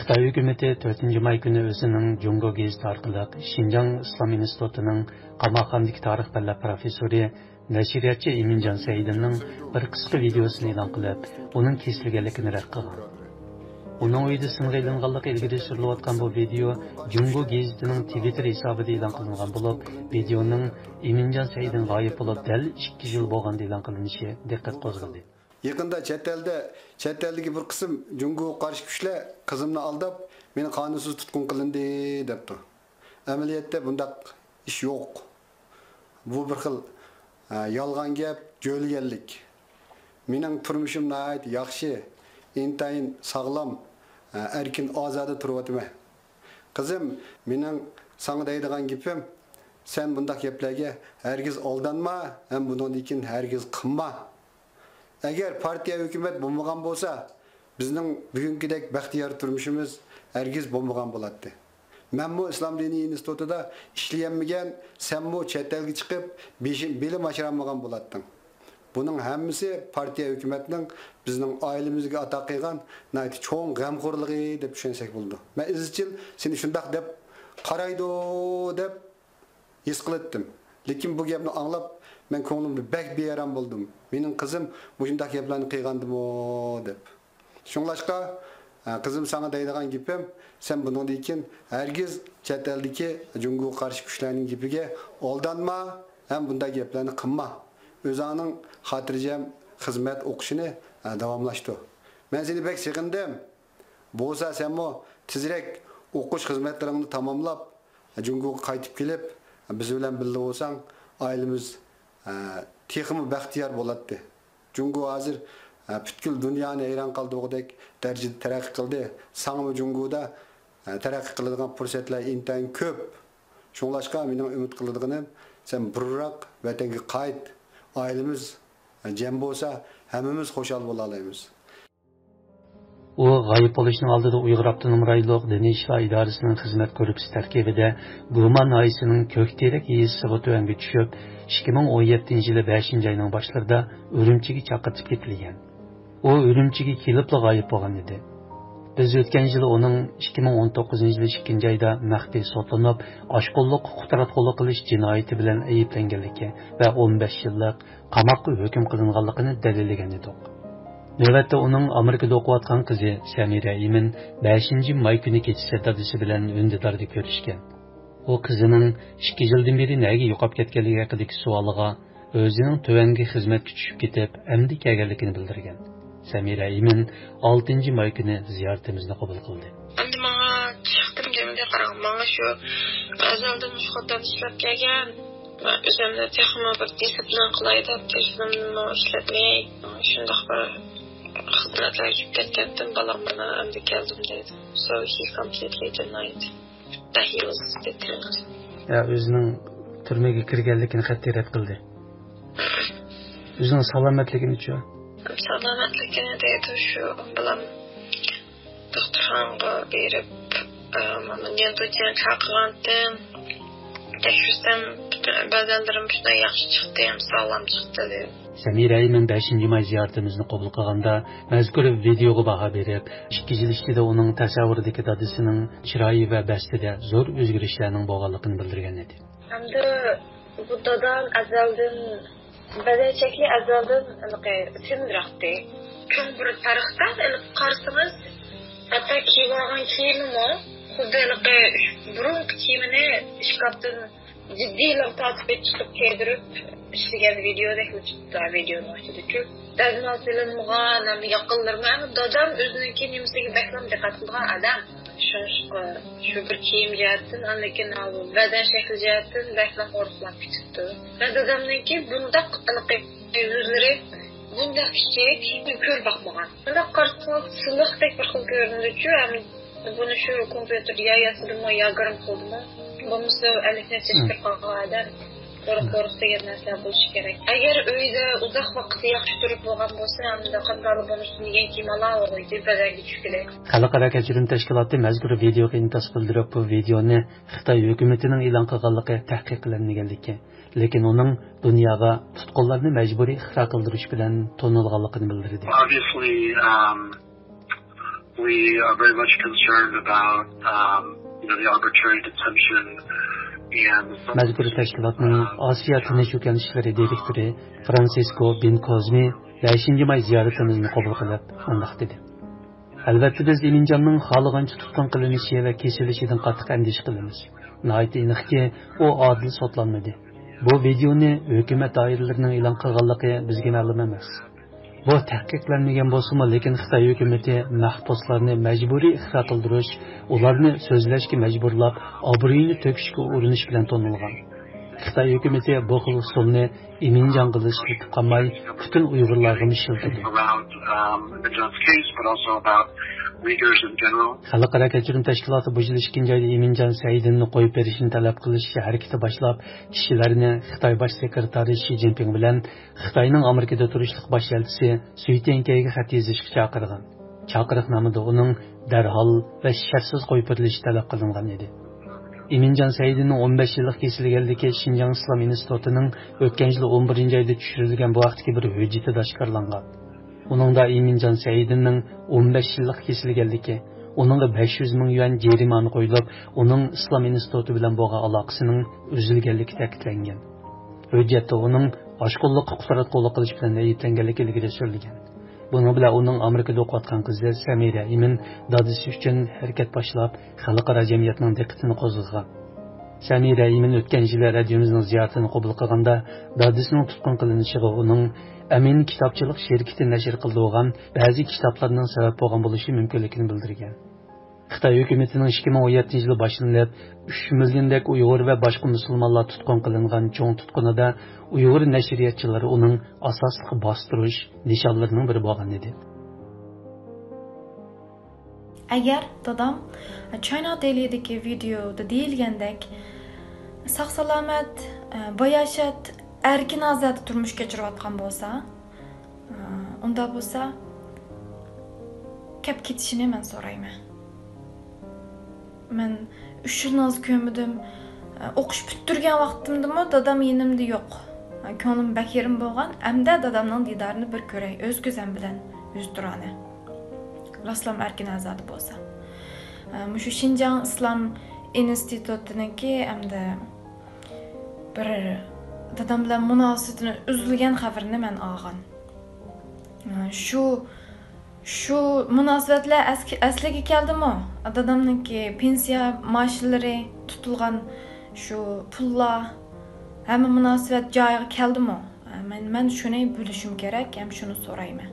Xitoy hukumati 4-may kuni o'zining Jungo gazeti orqali Xinjiang Islom institutining qamoqxonadagi tarix fanlari professori nashriyatchi Iminjon Saidinning bir qisqa videosini e'lon qilib, uning kesilganligini rad qilgan. Uning uyida sing'aylanganligi ilgari surilayotgan bu video Jungo gazetining Twitter hisobida e'lon qilingan bo'lib, videoning Iminjon Saidin g'oyib bo'lib dal 2 yil bo'lganda e'lon qilinishi diqqat qo'zg'adi. Yaqında chet eldagi bir qism Jungoga qarshi kuchlar qizimni aldab, meni qonunsiz tutqun qilindi debdi. Amaliyotda bundaq ish yo'q. Bu bir xil yolg'on gap, jo'lganlik. Mening turmushim nihoyat yaxshi, intayin sog'lom, erkin ozoda turyapman. Qizim, mening sana deydigan gapim, sen bundaq gaplarga hargiz aldanma, ham bundan keyin hargiz qilma. Eğer partiya hükümet bulmagan bolsa, bizning bugünkidek baxtiyor turmushimiz hargiz bo'lmagan bo'ladi. Men bu İslam Dini institutida ishlayamagan, sen bu chet elga chiqib, bilim oshiramagan bo'lading. Buning hammasi partiya hükümetning bizning oilamizga ato qilgan nayt cho'ng g'amxo'rligi deb tushunsak bo'ldi. Men izchil seni shundoq deb qaraydi deb his qildim. Lekin bu gapni anglab men ko'nglimda bek beyaram bo'ldim. Mening qizim mushundaq gaplarni qilgandimi deb. Shunlashqa qizim sana deydigan gapim, sen bundan keyin hargiz chet eldagi Jungoga qarshi kuchlarning gapiga aldanma, ham bunday gaplarni qilma. O'zining xotirjam xizmat o'qishini davomlashtir. Men seni bek sig'indim. Bo'lsa sen mo tezroq o'qish xizmatlaringni tamomlab Jungoga qaytib kelib, biz bilan birga bo'lsang, oilamiz texmi baxtiyor bo'ladi. Jungo hozir butkul dunyoni hayron qoldirgudek darajada taraqqiy qildi. Sangmi Jungoda taraqqiy qiladigan fursatlar intayin ko'p. Shunlashqa mening umid qiladiganim, sen burroq vatanga qayt. Oilamiz jam bo'lsa, hammamiz xushal bo'la olamiz. U g'oyib bo'lishning oldida Uyg'ur avtonom rayonlik diniy ishlar idorasining xizmat guruhi tarkibida Guman noyisining Ko'kterak yezisiga tuanga tushib, 2017-yili 5-oyning boshlarida Urumchiga chaqirtib ketilgan. U Urumchiga kelibla g'oyib bo'lgan edi. Biz o'tgan yili uning 2019-yili 2-oyda maxfiy sotlanib, oshqo'llik huquq-tarafqo'llik qilish jinoyati bilan ayblanganligi va 15 yillik qamoqqa hukm qilinganligini dalillagan edik. Növbətdə onun Amerikada oxuyotgan qizi Samira Imin 5-may kuni kechasi dadasi bilan Undidarda ko'rishgan. O qizining 2 yildan beri nega yo'qolib ketganligi haqidagi savoliga o'zining tuvanga xizmatga tushib ketib, endi kelganligini bildirgan. Samira Imin 6-may kuni ziyoratimizni qabul qildi. Endi menga chiqdim demga qarang, menga shu azaldan shuhdan ishlab kelgan o'zimda texnik bir disiplin qilay deb tezlimni ishlatmay shundoq bir xizmatlar yurib ketgandim, balam bilan endi keldim dedi. So he completely denied that he was detained. O'zining turmaga kirganligini qat'iy rad qildi. O'zining salomatligini-chi? Salomatligini dedi shu bilan doktorga berib, mana niyatdan chaqirgandim. Tekshirdim, bazanlarim shunday yaxshi chiqdi, ham sog'lom chiqdi dedi. Samira Imin 5-may ziyoratimizni qabul qilganda mazkur videoga baho berib, 2 yil ichida uning tasavvuridagi dadasining chiroyi va bastida zo'r o'zgarishlarning bo'lganligini bildirgan edi. Hamda bu dadam azaldan badachakli azaldan sindiraqdi. Kim bir tarixda qarsangiz, hatto kiygan kiyimimi, xuddi burun kiyimini shkafdan jiddiylik tatib chiqib kiydirib ishlagan videoda chiqdi, videoni ochdi-ku. Dadam silinmagan, ham yaqinlarman, dadam o'ziniki nimasiga baklam diqqat qilgan odam. Shu bir kiyim jihatdan, lekin badan shakli jihatdan baklam qo'rqib ketdi. Dadamniki bundaq yuzlari bundaq kichik, ko'r bakmagan. Bundaq qarsoq siliqdek bir xil ko'rindi-ku, ham buni shu kompyuter yayasida yagarim qo'ydimi? Bunisi alifni teshkil qilgan odam. Qo'rq degan narsa bo'lishi kerak. Agar uyda uzoq vaqt yaxshi turib bo'lgan bo'lsa, hamda qanday bo'lishini degan kiyimlar o'ydi badanga tushib keladi. Xalqaro kechirim tashkiloti mazkur videoga intas bildirib, bu videoni Xitoy hukumatining e'lon qilganligi tahqiq qilinmaganligi, lekin uning dunyoga tutqunlarni majburiy ixro qildirish bilan tonilganligini bildirdi. Obviously, We are very much concerned about the arbitrary detention and Мәзкур тәшкилатның Asiya Tinch O'rganishlar direktori Francisco Bin Cosme 5 may ziyoratimizni qabul qilib, undaq dedi. Albatta biz Eminjonning xohlagancha tutqun qilinishi va kesilishidan qattiq andish qilamiz. Nəhayət aniqki, o adil sotlanmadı. Bu videoni hukumat doiralarining e'lon qilganligi bizga ma'lum emas. Bu tahqiqlanmagan bo'lsa-mu, lekin Xitoy hukumatı mahbuslarni majburiy ixro qildirish, ularni so'zlashga majburlab, obro'yini to'kishga urinish bilan tonilgan. Xitoy hukumatı bu xil usulni Eminjonga ishlatib qolmay, butun Uyg'urlarga mishiltirdi. Xalqaro kechirim tashkiloti bu yil 2-oyda Eminjon Saidinni qo'yib berishni talab qilishga harakati boshlab, kishilarni Xitoy bosh sekretari Shi Jinping bilan Xitoyning Amerikada turishliq bosh elchisi Sui Tenkeyga xat yozishga chaqirgan. Chaqiriqnomada uning darhol va shartsiz qo'yib berilishi talab qilingan edi. Eminjon Saidinning 15 yillik kesilganligi Xinjiang Islom institutining o'tgan yil 11-oyda tushirilgan bu vaqtdagi bir hujjatida oshkorlangan. Uningda Eminjon Saidinning 15 yillik kesilganligi, uningga 500 ming yuan jarimani qo'yilib, uning Islom instituti bilan bo'lgan aloqasining uzilganligi ta'kidlangan. Hujjatda uning oshqo'llikqa qudratk'o'llik qilish bilan ayblanganligi ilgari surilgan. Buni bilan uning Amerikada o'qiyotgan qizi Samira Imin dadisi uchun harakat boshlab, xalqaro jamiyatning diqqatini qo'zg'agan. Samira Imin o'tgan yil radiomizning ziyoratini qabul qilganda, dadisining tutqun qilinishiga uning Amin kitobchilik shirkati nashr qilgan ba'zi kitoblarning sabab bo'lgan bo'lishi mumkinligini bildirgan. Xitoy hukumatining 2017-yili boshlanib 3 milliondek Uyg'ur va boshqa musulmonlar tutqun qilingan cho'ng tutqunida Uyg'ur nashriyatchilari uning asosli bostirish nishonlarining biri bo'lgan edi. Agar dadam China Daily'dagi videoda deyilgandek sog'-salomat, boyashat, erkin ozod turmush kechirayotgan bo'lsa, unda bo'lsa kep ketishini men so'rayman. Men 3 yil noz ko'midim. O'qish bitirgan vaqtimdami dadam yenimda yo'q. Ko'nglim bakirim bo'lgan, hamda dadamning didorini bir ko'ray, o'z ko'zim bilan uzdirani. Raslam erkin ozod bo'lsa. Mushu Xinjiang Islom institutiniki hamda bir dadam bilan munosabatini uzilgan xabarni men olgan. Shu munosabatlar asliga keldimi? Dadamniki pensiya maoshlari tutilgan shu pullar hamma munosabat joyiga keldimi? Men shuni bilishim kerak, ham shuni so'rayman.